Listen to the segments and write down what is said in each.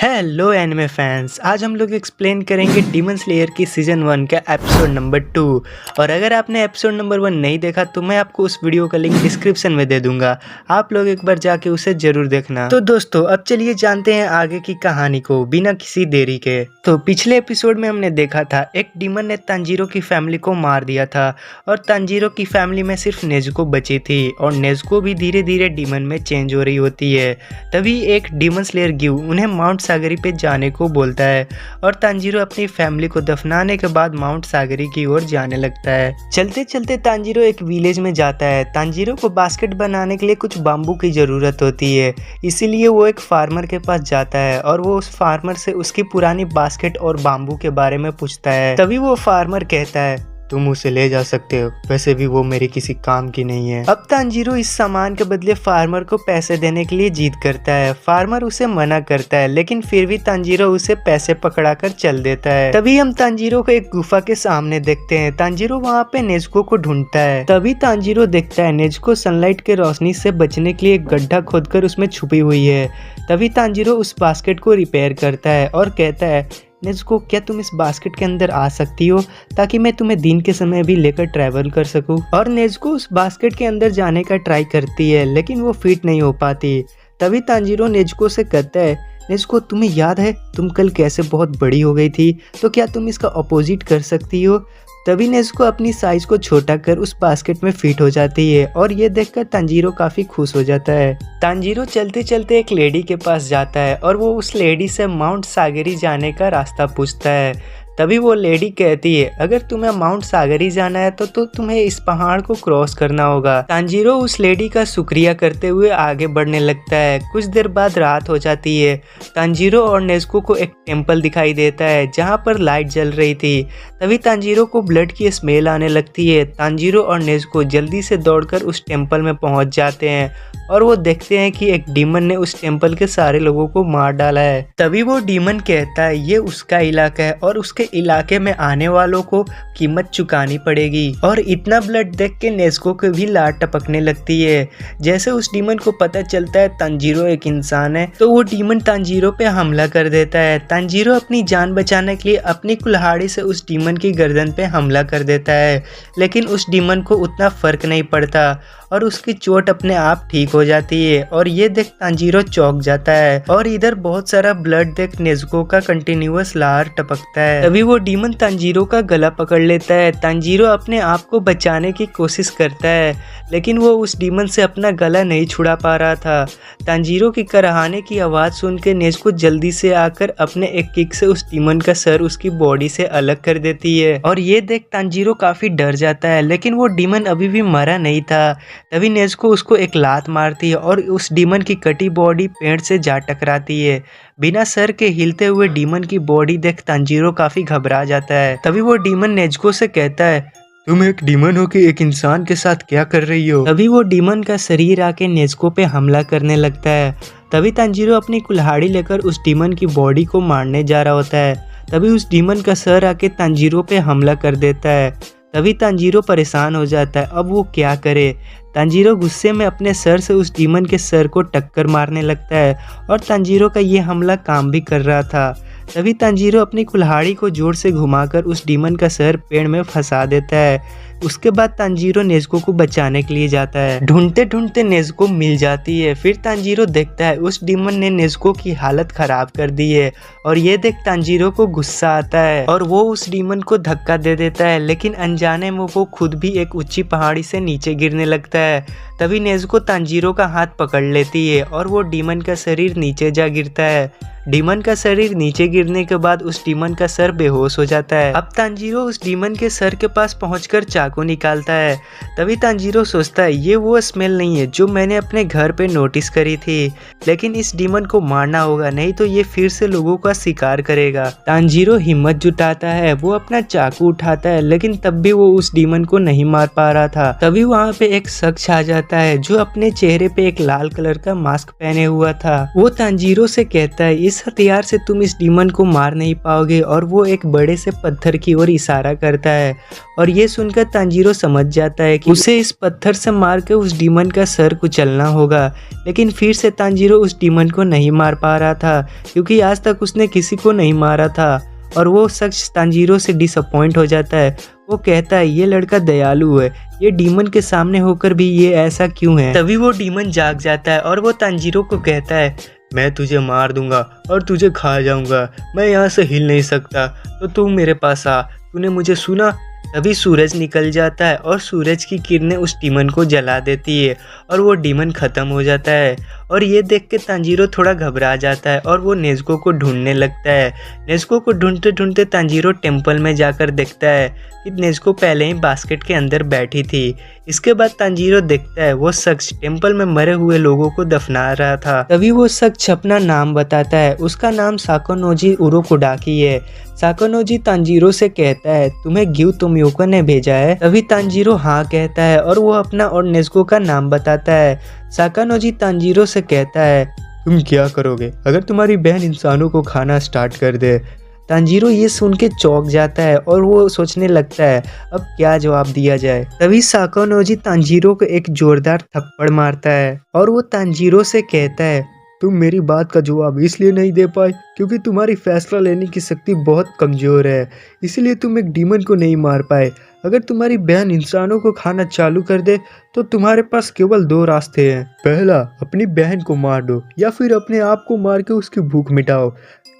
Hello anime fans, आज हम लोग एक्सप्लेन करेंगे डीमन स्लेयर की सीजन 1 का एपिसोड नंबर 2। और अगर आपने एपिसोड नंबर 1 नहीं देखा तो मैं आपको उस वीडियो का लिंक डिस्क्रिप्शन में दे दूंगा, आप लोग एक बार जाके उसे जरूर देखना। तो दोस्तों अब चलिए जानते हैं आगे की कहानी को बिना किसी देरी के। तो पिछले एपिसोड में हमने देखा था एक डीमन ने तांजीरो की फैमिली को मार दिया था और तांजीरो की फैमिली में सिर्फ नेज़ुको बची थी और नेज़ुको भी धीरे धीरे डीमन में चेंज हो रही होती है। तभी एक डीमन स्लेयर गिव उन्हें माउंट सागरी पे जाने को बोलता है और तांजीरो अपनी फैमिली को दफनाने के बाद माउंट सागरी की ओर जाने लगता है। चलते चलते तांजीरो एक विलेज में जाता है। तांजीरो को बास्केट बनाने के लिए कुछ बाम्बू की जरूरत होती है, इसीलिए वो एक फार्मर के पास जाता है और वो उस फार्मर से उसकी पुरानी बास्केट और बाम्बू के बारे में पूछता है। तभी वो फार्मर कहता है तुम उसे ले जा सकते हो, वैसे भी वो मेरे किसी काम की नहीं है। अब तांजीरो इस सामान के बदले फार्मर को पैसे देने के लिए जिद करता है। फार्मर उसे मना करता है लेकिन फिर भी तांजीरो उसे पैसे पकड़ा कर चल देता है। तभी हम तांजीरो को एक गुफा के सामने देखते हैं। तांजीरो वहाँ पे नेज़ुको को ढूंढता है। तभी तांजीरो देखता है नेज़ुको सनलाइट के रोशनी से बचने के लिए एक गड्ढा खोदकर उसमें छुपी हुई है। तभी तांजीरो उस बास्केट को रिपेयर करता है और कहता है नेज़ुको क्या तुम इस बास्केट के अंदर आ सकती हो ताकि मैं तुम्हें दिन के समय भी लेकर ट्रैवल कर सकूं। और नेज़ुको उस बास्केट के अंदर जाने का ट्राई करती है लेकिन वो फिट नहीं हो पाती। तभी तांजीरो नेज़ुको से कहता है नेज़ुको तुम्हें याद है तुम कल कैसे बहुत बड़ी हो गई थी, तो क्या तुम इसका अपोजिट कर सकती हो। तभी नेज़ुको अपनी साइज को छोटा कर उस बास्केट में फिट हो जाती है और ये देखकर तांजीरो काफी खुश हो जाता है। तांजीरो चलते चलते एक लेडी के पास जाता है और वो उस लेडी से माउंट सागरी जाने का रास्ता पूछता है। तभी वो लेडी कहती है अगर तुम्हें माउंट सागरी जाना है तो तुम्हें इस पहाड़ को क्रॉस करना होगा। तांजीरो उस लेडी का शुक्रिया करते हुए आगे बढ़ने लगता है। कुछ देर बाद रात हो जाती है। तांजीरो और नेज़ुको को एक टेम्पल दिखाई देता है जहाँ पर लाइट जल रही थी। तभी तांजीरो को ब्लड की स्मेल आने लगती है। तांजीरो और नेज़ुको जल्दी से दौड़कर उस टेम्पल में पहुँच जाते हैं और वो देखते हैं कि एक डीमन ने उस टेम्पल के सारे लोगों को मार डाला है। तभी वो डीमन कहता है ये उसका इलाका है और उसके इलाके में आने वालों को कीमत चुकानी पड़ेगी। और इतना ब्लड देख के नेज़ुको को भी लार टपकने लगती है। जैसे उस डीमन को पता चलता है तांजीरो एक इंसान है तो वो डीमन तांजीरो पे हमला कर देता है। तांजीरो अपनी जान बचाने के लिए अपनी कुल्हाड़ी से उस डीमन की गर्दन पे हमला कर देता है लेकिन उस डीमन को उतना फर्क नहीं पड़ता और उसकी चोट अपने आप ठीक हो जाती है। और ये देख तांजीरो चौंक जाता है और इधर बहुत सारा ब्लड देख नेज़ुको का कंटिन्यूअस लार टपकता है। तभी वो डीमन तांजीरो का गला पकड़ लेता है। तांजीरो अपने आप को बचाने की कोशिश करता है लेकिन वो उस डीमन से अपना गला नहीं छुड़ा पा रहा था। तांजीरो की कराहने की आवाज़ सुन के नेज़ुको जल्दी से आकर अपने एक किक से उस डीमन का सर उसकी बॉडी से अलग कर देती है। और ये देख तांजीरो काफ़ी डर जाता है लेकिन वो डीमन अभी भी मरा नहीं था। तभी नेज़ुको उसको एक लात मारती है और उस डीमन की कटी बॉडी पेड़ से जा टकराती है। बिना सर के हिलते हुए डीमन की बॉडी देख तांजीरो काफी घबरा जाता है। तभी वो डीमन नेज़ुको से कहता है तुम एक डीमन हो कि एक इंसान के साथ क्या कर रही हो। तभी वो डीमन का शरीर आके नेज़ुको पे हमला करने लगता है। तभी तांजीरो अपनी कुल्हाड़ी लेकर उस डीमन की बॉडी को मारने जा रहा होता है। तभी उस डीमन का सर आके तांजीरो पे हमला कर देता है। तभी तांजीरो परेशान हो जाता है, अब वो क्या करे। तांजीरो गुस्से में अपने सर से उस डीमन के सर को टक्कर मारने लगता है और तांजीरो का ये हमला काम भी कर रहा था। तभी तांजीरो अपनी कुल्हाड़ी को जोर से घुमाकर उस डीमन का सर पेड़ में फंसा देता है। उसके बाद तांजीरो नेज़ुको को बचाने के लिए जाता है। ढूंढते ढूंढते नेज़ुको मिल जाती है। फिर तांजीरो देखता है उस डीमन ने नेज़ुको की हालत खराब कर दी है और ये देख तांजीरो को गुस्सा आता है और वो उस डीमन को धक्का दे देता है लेकिन अनजाने में वो खुद भी एक ऊंची पहाड़ी से नीचे गिरने लगता है। तभी नेज़ुको तांजीरो का हाथ पकड़ लेती है और वो डीमन का शरीर नीचे जा गिरता है। डीमन का शरीर नीचे गिरने के बाद उस डीमन का सर बेहोश हो जाता है। अब तांजीरो उस डीमन के सर के पास पहुंचकर चाकू निकालता है। तभी तांजीरो सोचता है ये वो स्मेल नहीं है जो मैंने अपने घर पे नोटिस करी थी, लेकिन इस डीमन को मारना होगा नहीं तो ये फिर से लोगों का शिकार करेगा। तांजीरो हिम्मत जुटाता है, वो अपना चाकू उठाता है लेकिन तब भी वो उस डीमन को नहीं मार पा रहा था। तभी वहाँ पे एक शख्स आ जाता है जो अपने चेहरे पे एक लाल कलर का मास्क पहने हुआ था। वो तांजीरो से कहता है इस हथियार से तुम इस डीमन को मार नहीं पाओगे। और वो एक बड़े से पत्थर की ओर इशारा करता है और ये सुनकर तांजीरो समझ जाता है कि उसे इस पत्थर से मार के उस डीमन का सर कुचलना होगा। लेकिन फिर से तांजीरो उस डीमन को नहीं मार पा रहा था क्योंकि आज तक उसने किसी को नहीं मारा था। और वो शख्स तांजीरो से डिसअपॉइंट हो जाता है। वो कहता है ये लड़का दयालु है, ये डीमन के सामने होकर भी ये ऐसा क्यों है। तभी वो डीमन जाग जाता है और वो तांजीरो को कहता है मैं तुझे मार दूंगा और तुझे खा जाऊंगा, मैं यहाँ से हिल नहीं सकता, तो तू मेरे पास आ, तूने मुझे सुना। तभी सूरज निकल जाता है और सूरज की किरणें उस डीमन को जला देती है और वो डीमन ख़त्म हो जाता है। और ये देख के तांजीरो थोड़ा घबरा जाता है और वो नेज़ुको को ढूंढने लगता है। नेज़ुको को ढूंढते ढूंढते तांजीरो टेम्पल में जाकर देखता है कि नेज़ुको पहले ही बास्केट के अंदर बैठी थी। इसके बाद तांजीरो देखता है वो शख्स टेम्पल में मरे हुए लोगों को दफना रहा था। तभी वो शख्स अपना नाम बताता है, उसका नाम साकानोजी उरोकुडाकी है। साकानोजी तांजीरो से कहता है तुम्हें ग्यू तोमियोको ने भेजा है। तभी तांजीरो हाँ कहता है और वो अपना और नेज़ुको का नाम बताता है। साकानोजी तांजीरो से कहता है तुम क्या करोगे अगर तुम्हारी बहन इंसानों को खाना स्टार्ट कर दे। तांजीरो ये सुन के चौंक जाता है और वो सोचने लगता है अब क्या जवाब दिया जाए। तभी साकानोजी तांजीरो को एक जोरदार थप्पड़ मारता है और वो तांजीरो से कहता है तुम मेरी बात का जवाब इसलिए नहीं दे पाए क्योंकि तुम्हारी फैसला लेने की शक्ति बहुत कमज़ोर है, इसलिए तुम एक डीमन को नहीं मार पाए। अगर तुम्हारी बहन इंसानों को खाना चालू कर दे तो तुम्हारे पास केवल दो रास्ते हैं, पहला अपनी बहन को मार दो या फिर अपने आप को मार के उसकी भूख मिटाओ।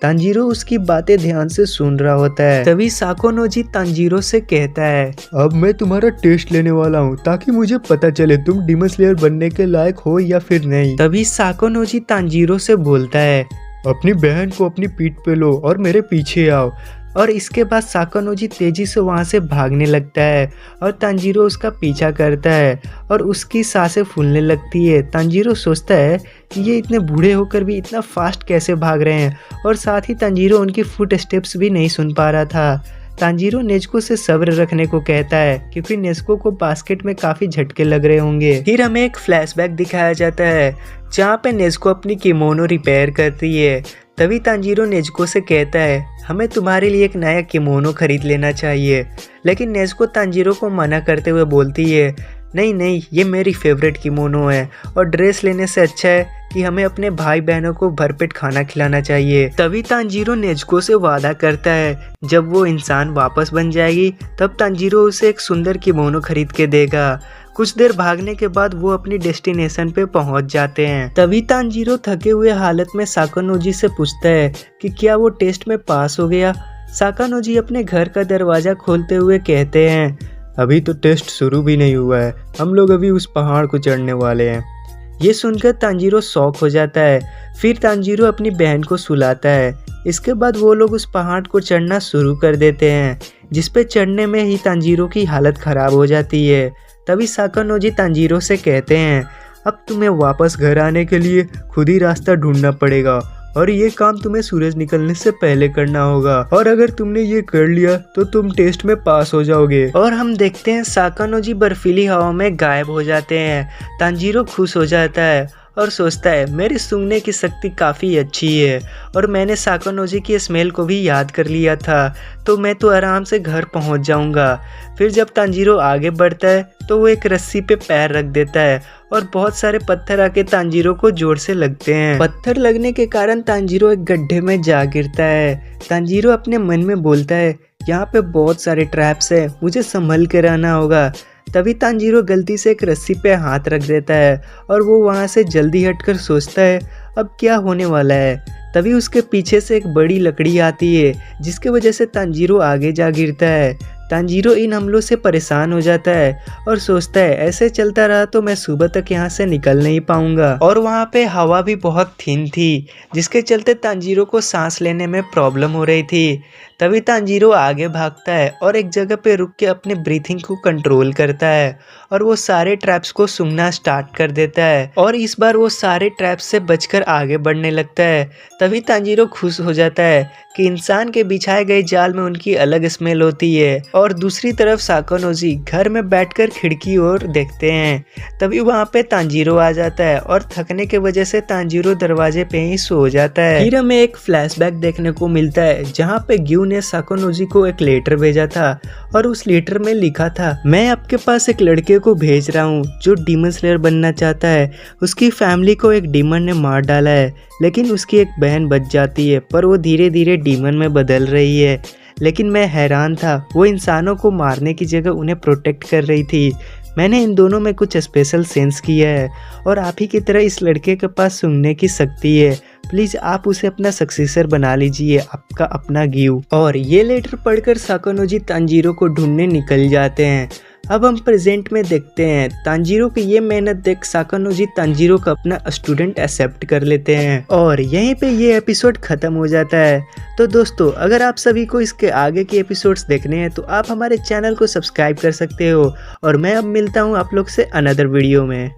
तांजीरो उसकी बातें ध्यान से सुन रहा होता है। तभी साकानोजी तांजीरो से कहता है अब मैं तुम्हारा टेस्ट लेने वाला हूँ ताकि मुझे पता चले तुम डीमन स्लेयर बनने के लायक हो या फिर नहीं। तभी साकानोजी तांजीरो से बोलता है अपनी बहन को अपनी पीठ पे लो और मेरे पीछे आओ। और इसके बाद साकानोजी तेजी से वहाँ से भागने लगता है और तांजीरो उसका पीछा करता है और उसकी सांसें फूलने लगती है। तांजीरो सोचता है कि ये इतने बूढ़े होकर भी इतना फास्ट कैसे भाग रहे हैं और साथ ही तांजीरो उनकी फुट स्टेप्स भी नहीं सुन पा रहा था। तांजीरो नेज़ुको से सब्र रखने को कहता है क्योंकि नेज़ुको को बास्केट में काफ़ी झटके लग रहे होंगे। फिर हमें एक फ्लैशबैक दिखाया जाता है जहाँ पे नेज़ुको अपनी किमोनो रिपेयर करती है। तभी तांजीरो नेज़ुको से कहता है हमें तुम्हारे लिए एक नया किमोनो खरीद लेना चाहिए। लेकिन नेज़ुको तांजीरो को मना करते हुए बोलती है नहीं नहीं, ये मेरी फेवरेट किमोनो है और ड्रेस लेने से अच्छा है कि हमें अपने भाई बहनों को भरपेट खाना खिलाना चाहिए। तभी तांजीरो नेज़ुको से वादा करता है जब वो इंसान वापस बन जाएगी तब तांजीरो उसे एक सुंदर किमोनो खरीद के देगा। कुछ देर भागने के बाद वो अपनी डेस्टिनेशन पे पहुंच जाते हैं। तभी तांजीरो थके हुए हालत में साकानोजी से पूछता है कि क्या वो टेस्ट में पास हो गया। साकानोजी अपने घर का दरवाज़ा खोलते हुए कहते हैं अभी तो टेस्ट शुरू भी नहीं हुआ है, हम लोग अभी उस पहाड़ को चढ़ने वाले हैं। ये सुनकर तांजीरो शॉक हो जाता है। फिर तांजीरो अपनी बहन को सुलाता है। इसके बाद वो लोग उस पहाड़ को चढ़ना शुरू कर देते हैं, जिस पे चढ़ने में ही तांजीरो की हालत ख़राब हो जाती है। तभी साकानोजी तांजीरो से कहते हैं अब तुम्हें वापस घर आने के लिए खुद ही रास्ता ढूंढना पड़ेगा और ये काम तुम्हें सूरज निकलने से पहले करना होगा, और अगर तुमने ये कर लिया तो तुम टेस्ट में पास हो जाओगे। और हम देखते हैं साकानोजी बर्फीली हवा में गायब हो जाते हैं। तांजीरो खुश हो जाता है और सोचता है मेरी सूंघने की शक्ति काफ़ी अच्छी है और मैंने साकानोजी की स्मेल को भी याद कर लिया था, तो मैं तो आराम से घर पहुंच जाऊंगा। फिर जब तांजीरो आगे बढ़ता है तो वो एक रस्सी पे पैर रख देता है और बहुत सारे पत्थर आके तांजीरो को जोर से लगते हैं। पत्थर लगने के कारण तांजीरो एक गड्ढे में जा गिरता है। तांजीरो अपने मन में बोलता है यहाँ पे बहुत सारे ट्रैप्स हैं, मुझे संभल के रहना होगा। तभी तांजीरो गलती से एक रस्सी पे हाथ रख देता है और वो वहाँ से जल्दी हटकर सोचता है अब क्या होने वाला है। तभी उसके पीछे से एक बड़ी लकड़ी आती है जिसकी वजह से तांजीरो आगे जा गिरता है। तांजीरो इन हमलों से परेशान हो जाता है और सोचता है ऐसे चलता रहा तो मैं सुबह तक यहाँ से निकल नहीं पाऊंगा। और वहाँ पे हवा भी बहुत थिन थी जिसके चलते तांजीरो को सांस लेने में प्रॉब्लम हो रही थी। तभी तांजीरो आगे भागता है और एक जगह पे रुक के अपने ब्रीथिंग को कंट्रोल करता है और वो सारे ट्रैप्स को सूंघना स्टार्ट कर देता है और इस बार वो सारे ट्रैप्स से बचकर आगे बढ़ने लगता है। तभी तांजीरो खुश हो जाता है कि इंसान के बिछाए गए जाल में उनकी अलग स्मेल होती है। और दूसरी तरफ साकानोजी घर में बैठकर खिड़की ओर देखते हैं। तभी वहाँ पे तांजीरो आ जाता है और थकने के वजह से तांजीरो दरवाजे पे ही सो जाता है। फिर हमें एक फ्लैशबैक देखने को मिलता है जहाँ पे ग्यू ने साकानोजी को एक लेटर भेजा था और उस लेटर में लिखा था, मैं आपके पास एक लड़के को भेज रहा हूँ जो डीमन स्लेयर बनना चाहता है। उसकी फैमिली को एक डीमन ने मार डाला है, लेकिन उसकी एक बहन बच जाती है पर वो धीरे धीरे डीमन में बदल रही है। लेकिन मैं हैरान था, वो इंसानों को मारने की जगह उन्हें प्रोटेक्ट कर रही थी। मैंने इन दोनों में कुछ स्पेशल सेंस किया है और आप ही की तरह इस लड़के के पास सूंघने की शक्ति है। प्लीज आप उसे अपना सक्सेसर बना लीजिए, आपका अपना ग्यू। और ये लेटर पढ़कर साकानोजी तांजीरो को ढूंढने निकल जाते हैं। अब हम प्रेजेंट में देखते हैं तांजीरो की ये मेहनत देख साकानोजी तांजीरो का अपना स्टूडेंट एक्सेप्ट कर लेते हैं और यहीं पे ये एपिसोड खत्म हो जाता है। तो दोस्तों, अगर आप सभी को इसके आगे के एपिसोड्स देखने हैं तो आप हमारे चैनल को सब्सक्राइब कर सकते हो और मैं अब मिलता हूँ आप लोग से अनदर वीडियो में।